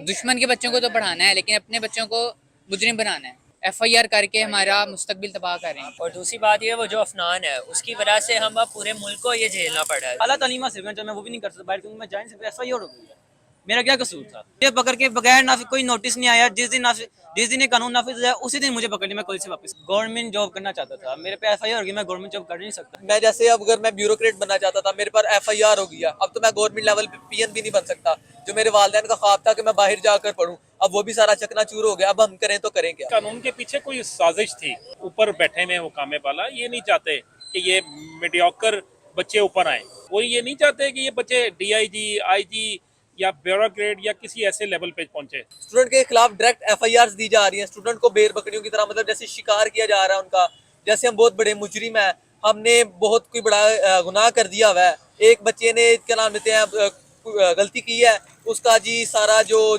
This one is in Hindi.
दुश्मन के बच्चों को तो पढ़ाना है, लेकिन अपने बच्चों को मुजरिम बनाना है। FIR करके हमारा मुस्तकबिल तबाह कर रहे हैं। और दूसरी बात ये वो जो अफनान है उसकी वजह से हम अब पूरे मुल्क को ये झेलना पड़ा है। अल्लाह तालीम हासिल करना मैं वो भी नहीं कर सकता बाहर, क्योंकि मैं जा नहीं सकता। FIR हो गई है, मेरा क्या कसूर था? ये पकड़ के बगैर ना कोई नोटिस नहीं आया, जिस दिन ये कानून नाफिज है उसी दिन मुझे पकड़ लिया। मैं कॉलेज से वापस गवर्नमेंट जॉब करना चाहता था, मेरे पे FIR हो गई, मैं गवर्नमेंट जॉब कर नहीं सकता। मैं जैसे अब अगर मैं ब्यूरोक्रेट बनना चाहता था, मेरे पर FIR हो गया, अब तो मैं गवर्नमेंट लेवल पे PN भी नहीं बन सकता। जो मेरे वालिदैन का ख्वाब था कि मैं बाहर जाकर पढूं, अब वो भी सारा चकनाचूर हो गया। अब हम करें तो करें क्या? कानून के पीछे कोई साजिश थी, ऊपर बैठे में हुकामे वाला ये नहीं चाहते कि ये मीडियोकर बच्चे ऊपर आए। वो ये नहीं चाहते कि ये बच्चे DIG IG या ब्यूरोक्रेट या किसी ऐसे लेवल पे पहुंचे। स्टूडेंट के खिलाफ डायरेक्ट FIR दी जा रही हैं, स्टूडेंट को बेर बकरियों की तरह, मतलब जैसे शिकार किया जा रहा है उनका, जैसे हम बहुत बड़े मुजरिम हैं, हमने बहुत कोई बड़ा गुनाह कर दिया हुआ है। एक बच्चे ने क्या नाम लेते हैं गलती की है, उसका जी सारा जो